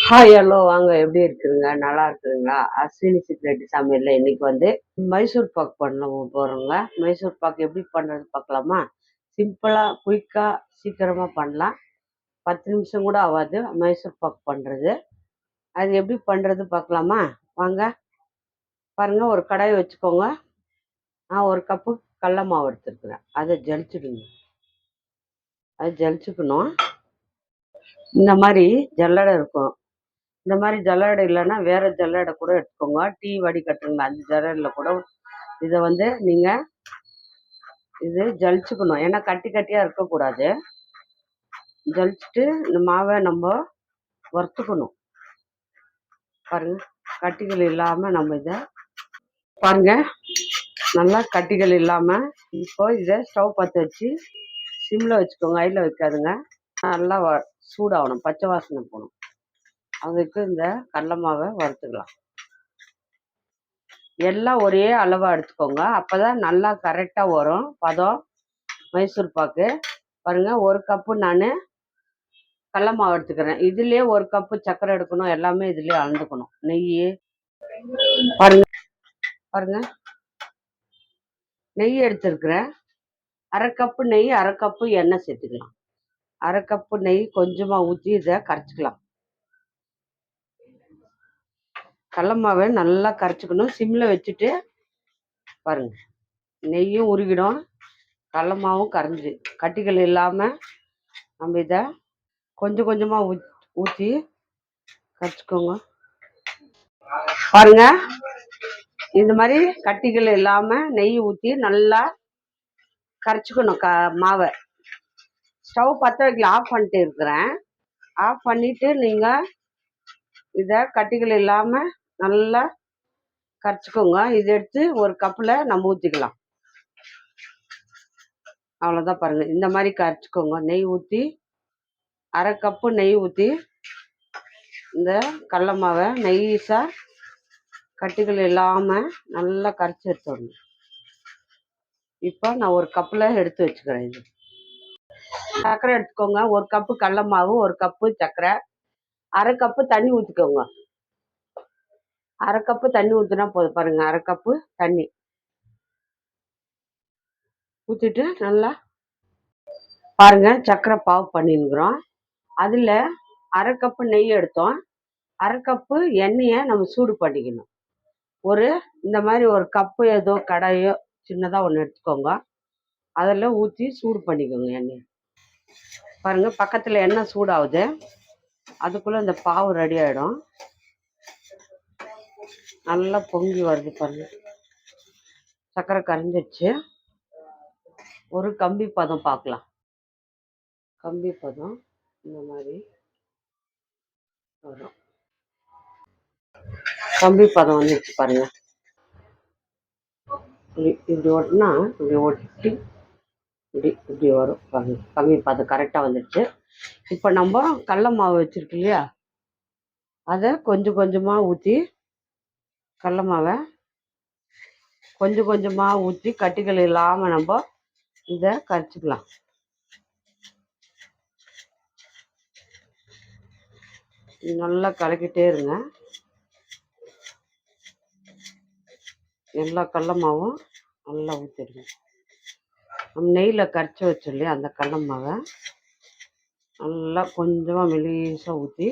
Hi hello வாங்க, எப்படி இருக்குதுங்க? நல்லா இருக்குதுங்களா? அஸ்வினி சீக்ரெட் சமையல்ல இன்னைக்கு மைசூர் பாக் பண்ண போறோங்க. மைசூர் பாக் எப்படி பண்றது பார்க்கலாமா? சிம்பிளா குயிக்கா சீக்கிரமா பண்ணலாம். 10 நிமிஷம் கூட ஆகாது மைசூர் பாக் பண்றது. அது எப்படி பண்றது பார்க்கலாமா? வாங்க. பாருங்க, ஒரு கடாய் வச்சுக்கோங்க. நான் ஒரு கப்பு கடல மாவு எடுத்துருக்குறேன். அதை ஜலிச்சுடுங்க. அது ஜலிச்சுக்கணும். இந்த மாதிரி ஜல்லடை இருக்கும். இந்த மாதிரி ஜல்லடை இல்லைன்னா வேற ஜல்லடை கூட எடுத்துக்கோங்க. டீ வடிகட்டுங்க அந்த ஜல்லடையில் கூட இதை நீங்கள் இது ஜலிச்சுக்கணும். ஏன்னா கட்டி கட்டியாக இருக்கக்கூடாது. ஜலிச்சுட்டு இந்த மாவை நம்ம வறுத்துக்கணும். பாருங்க, கட்டிகள் இல்லாமல் நம்ம இதை பாருங்க, நல்லா கட்டிகள் இல்லாமல் இப்போ இதை ஸ்டவ் பற்ற வச்சு சிம்மில் வச்சுக்கோங்க. ஹையில் வைக்காதுங்க. நல்லா சூடாகணும், பச்சை வாசனை போகணும். அதுக்கு இந்த கடல மாவை வறுத்துக்கலாம். எல்லாம் ஒரே அளவாக எடுத்துக்கோங்க. அப்போ தான் நல்லா கரெக்டாக வரும் பதம் மைசூர் பாக்கு. பாருங்கள், ஒரு கப்பு நான் கடல மாவு எடுத்துக்கிறேன். இதுலேயே ஒரு கப்பு சர்க்கரை எடுக்கணும். எல்லாமே இதுலேயே அளந்துக்கணும். நெய் பாருங்க, பாருங்க, நெய் எடுத்துருக்குறேன். அரை கப்பு நெய், அரை கப்பு எண்ணெய் சேர்த்துக்கலாம். அரை கப்பு நெய் கொஞ்சமாக ஊற்றி இதை கரைச்சிக்கலாம். கடல மாவை நல்லா கரைச்சிக்கணும். சிம்மில் வச்சுட்டு பாருங்க, நெய்யும் உருகிடும், கடல மாவும் கரைஞ்சி கட்டிகள் இல்லாமல் நம்ம இதை கொஞ்சம் கொஞ்சமாக ஊற்றி கரைச்சிக்கோங்க. பாருங்க, இந்த மாதிரி கட்டிகள் இல்லாமல் நெய் ஊற்றி நல்லா கரைச்சிக்கணும் மாவை. ஸ்டவ் பற்ற வைக்கல, ஆஃப் பண்ணிட்டு இருக்கிறேன். ஆஃப் பண்ணிவிட்டு நீங்கள் இதை கட்டிகள் இல்லாமல் நல்லா கரைச்சிக்கோங்க. இதை எடுத்து ஒரு கப்பில் நம்ம ஊற்றிக்கலாம். அவ்வளோதான். பாருங்கள், இந்த மாதிரி கரைச்சிக்கோங்க. நெய் ஊற்றி அரை கப்பு நெய் ஊற்றி இந்த கடல மாவை நெய்ஸாக கட்டிகள் இல்லாமல் நல்லா கரைச்சி எடுத்துடணும். இப்போ நான் ஒரு கப்பில் எடுத்து வச்சுக்கிறேன். இது சர்க்கரை எடுத்துக்கோங்க. ஒரு கப்பு கடல மாவு, ஒரு கப்பு சர்க்கரை, அரை கப்பு தண்ணி ஊற்றிக்கோங்க. அரை கப்பு தண்ணி ஊற்றினா போதும். பாருங்கள், அரை கப்பு தண்ணி ஊற்றிட்டு நல்லா பாருங்கள், சர்க்கரை பாவு பண்ணின்னுக்குறோம். அதில் அரை கப்பு நெய் எடுத்தோம். அரை கப்பு எண்ணெயை நம்ம சூடு பண்ணிக்கணும். இந்த மாதிரி ஒரு கப்பு ஏதோ கடாயோ சின்னதாக ஒன்று எடுத்துக்கோங்க. அதில் ஊற்றி சூடு பண்ணிக்கோங்க எண்ணெயை. பாருங்கள், பக்கத்தில் எண்ணெய் சூடாகுது. அதுக்குள்ளே இந்த பாவு ரெடி ஆகிடும். நல்லா பொங்கி வருது பாருங்கள். சர்க்கரை கரைஞ்சிடுச்சு. ஒரு கம்பி பதம் பார்க்கலாம். கம்பி பதம் இந்த மாதிரி வரும். கம்பி பதம் வந்துடுச்சு பாருங்க. இப்படி ஒட்டினா இப்படி ஒட்டி இப்படி வரும் பாருங்க. கம்பி பதம் கரெக்டாக வந்துடுச்சு. இப்போ நம்ம கடல மாவு வச்சுருக்கு இல்லையா, அதை கொஞ்சம் கொஞ்சமாக ஊற்றி கடல மாவை கொஞ்சம் கொஞ்சமாக ஊற்றி கட்டிகள் இல்லாமல் நம்ம இதை கரைச்சிக்கலாம். நல்லா கலக்கிட்டே இருங்க. எல்லா கடல மாவும் நல்லா ஊற்றிடுங்க. நம்ம நெய்யில் கரைச்சி வச்சோம் இல்லையா, அந்த கடல மாவை நல்லா கொஞ்சமாக மெலிசாக ஊற்றி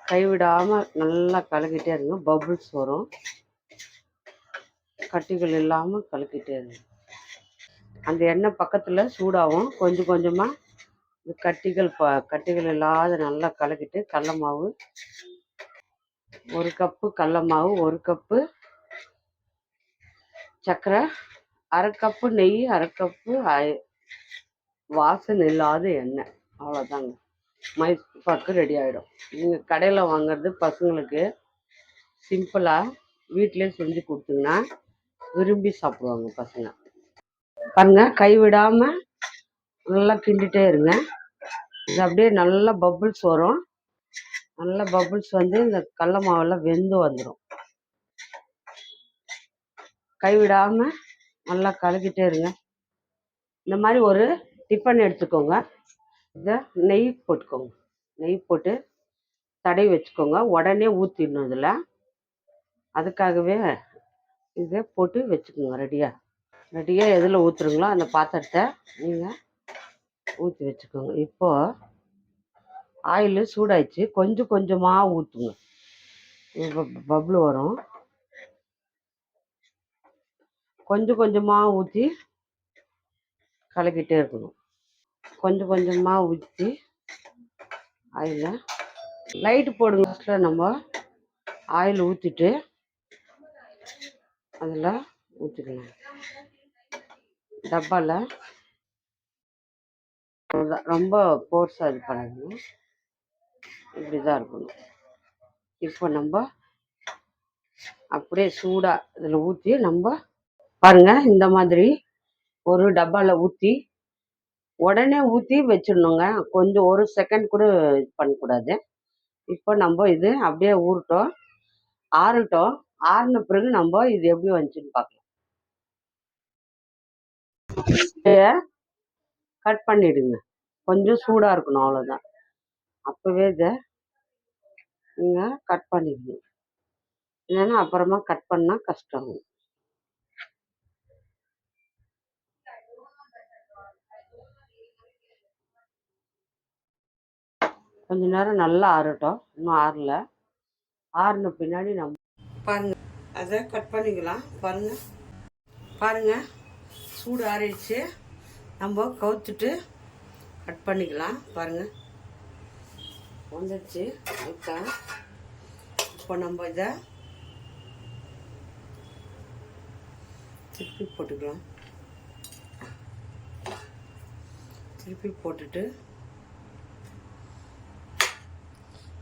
கைவிடாமல் நல்லா கலக்கிட்டே இருங்க. பபுள்ஸ் வரும். கட்டிகள் இல்லாமல் கலக்கிட்டே இருங்க. அந்த எண்ணெய் பக்கத்தில் சூடாகும். கொஞ்சம் கொஞ்சமாக இந்த கட்டிகள் இல்லாத நல்லா கலக்கிட்டு கடல மாவு, ஒரு கப்பு கடல மாவு, ஒரு கப்பு சர்க்கரை, அரை கப்பு நெய், அரை கப்பு வாசனை இல்லாத எண்ணெய். அவ்வளோதாங்க, மைசூர் பாக்கு ரெடி ஆகிடும். நீங்கள் கடையில் வாங்குறது பசங்களுக்கு சிம்பிளாக வீட்டிலே செஞ்சு கொடுத்தீங்கன்னா விரும்பி சாப்பிடுவாங்க பசங்க. பாருங்க, கைவிடாமல் நல்லா கிண்டிகிட்டே இருங்க. இது அப்படியே நல்லா பபுள்ஸ் வரும். நல்லா பபுள்ஸ் இந்த கடல மாவெல்லாம் வெந்து வந்துடும். கைவிடாமல் நல்லா கலக்கிட்டே இருங்க. இந்த மாதிரி ஒரு டிஃபன் எடுத்துக்கோங்க. இதை நெய் போட்டுக்கோங்க. நெய் போட்டு தடவி வச்சுக்கோங்க. உடனே ஊற்றிடணும் இதில். அதுக்காகவே இதை போட்டு வச்சுக்கோங்க ரெடியாக எதில் ஊற்றுறீங்களோ அந்த பாத்திரத்தை நீங்கள் ஊற்றி வச்சுக்கோங்க. இப்போது ஆயில் சூடாயிடுச்சு. கொஞ்சம் கொஞ்சமாக ஊற்றுங்க. பபுள் வரும். கொஞ்சம் கொஞ்சமாக ஊற்றி கலக்கிட்டே இருக்கணும். கொஞ்சம் கொஞ்சமாக ஊற்றி ஆயிலில் லைட்டு போடுங்க. ஃபஸ்ட்டில் நம்ம ஆயில் ஊற்றிட்டு அதில் ஊற்றிக்கலாம். டப்பாவில் ரொம்ப போர்ஸாக இது பண்ணாதீங்க. இப்படி தான் இருக்கணும். இப்போ நம்ம அப்படியே சூடாக இதில் ஊற்றி நம்ம பாருங்கள், இந்த மாதிரி ஒரு டப்பாவில் ஊற்றி உடனே ஊற்றி வச்சிடணுங்க. கொஞ்சம் ஒரு செகண்ட் கூட இது பண்ணக்கூடாது. இப்போ நம்ம இது அப்படியே ஊறட்டும், ஆறட்டும். ஆறின பிறகு நம்ம இது எப்படி வந்துச்சுன்னு பார்க்கலாம். கட் பண்ணிடுங்க. கொஞ்சம் சூடாக இருக்கணும், அவ்வளோதான். அப்போவே இதை நீங்கள் கட் பண்ணிடணும். இல்லைன்னா அப்புறமா கட் பண்ணால் கஷ்டம். கொஞ்ச நேரம் நல்லா ஆறட்டும். இன்னும் ஆறல. ஆறின பின்னாடி நம்ம பாருங்கள், அதை கட் பண்ணிக்கலாம். பாருங்கள் சூடு ஆறிடுச்சு. நம்ம கவுத்துட்டு கட் பண்ணிக்கலாம். பாருங்கள் வந்துடுச்சு. இப்போ நம்ம இதை திருப்பி போட்டுக்கலாம். திருப்பி போட்டுட்டு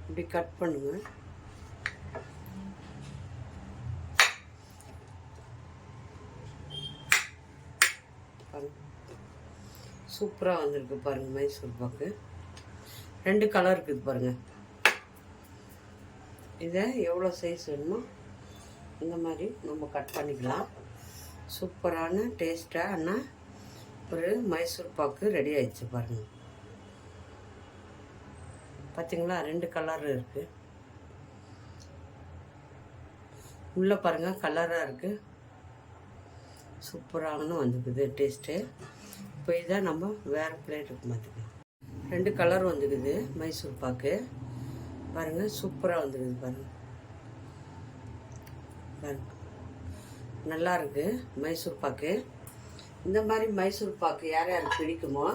இப்படி கட் பண்ணுங்க. சூப்பராக வந்திருக்கு பாருங்கள். மைசூர் பாக்கு 2 கலர் இருக்குது பாருங்கள். இதை எவ்வளோ சைஸ் வேணுமோ இந்த மாதிரி நம்ம கட் பண்ணிக்கலாம். சூப்பரான டேஸ்டான ஒரு மைசூர் பாக்கு ரெடி ஆயிடுச்சு பாருங்கள். பார்த்தீங்களா, 2 கலர் இருக்குது. உள்ளே பாருங்கள் கலராக இருக்குது. சூப்பராகனு வந்துக்குது டேஸ்ட்டு. இப்போ இதை நம்ம வேறு பிளேட்டுக்கு மாற்றிக்கலாம். 2 கலர் வந்துக்குது மைசூர் பாக்கு. பாருங்கள் சூப்பராக வந்துக்குது பாருங்கள். நல்லா இருக்கு மைசூர் பாக்கு. இந்த மாதிரி மைசூர் பாக்கு யார் யாருக்கு பிடிக்குமோ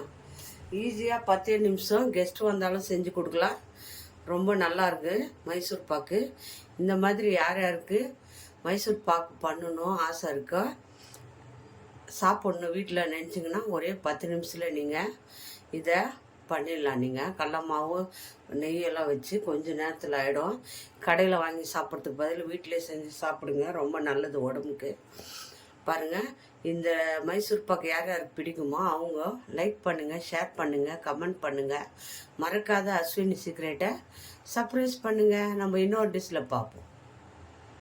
ஈஸியாக 10 நிமிஷம் கெஸ்ட் வந்தாலும் செஞ்சு கொடுக்கலாம். ரொம்ப நல்லா இருக்கு மைசூர் பாக்கு. இந்த மாதிரி யார் யாருக்கு மைசூர் பாக்கு பண்ணணும் ஆசை இருக்கோ, சாப்பிட்ணும் வீட்டில் நினச்சிங்கன்னா ஒரே 10 நிமிஷத்தில் நீங்கள் இதை பண்ணிடலாம். நீங்கள் கடல மாவு நெய்யெல்லாம் வச்சு கொஞ்சம் நேரத்தில் ஆகிடும். கடையில் வாங்கி சாப்பிட்றதுக்கு பதில் வீட்டிலே செஞ்சு சாப்பிடுங்க. ரொம்ப நல்லது உடம்புக்கு. பாருங்கள், இந்த மைசூர் பாக்கு யார் யாருக்கு பிடிக்குமோ அவங்க லைக் பண்ணுங்கள், ஷேர் பண்ணுங்கள், கமெண்ட் பண்ணுங்கள். மறக்காத அஸ்வினி சீக்ரெட்டை சர்ப்ரைஸ் பண்ணுங்கள். நம்ம இன்னொரு டிஷ்ஷில் பார்ப்போம்.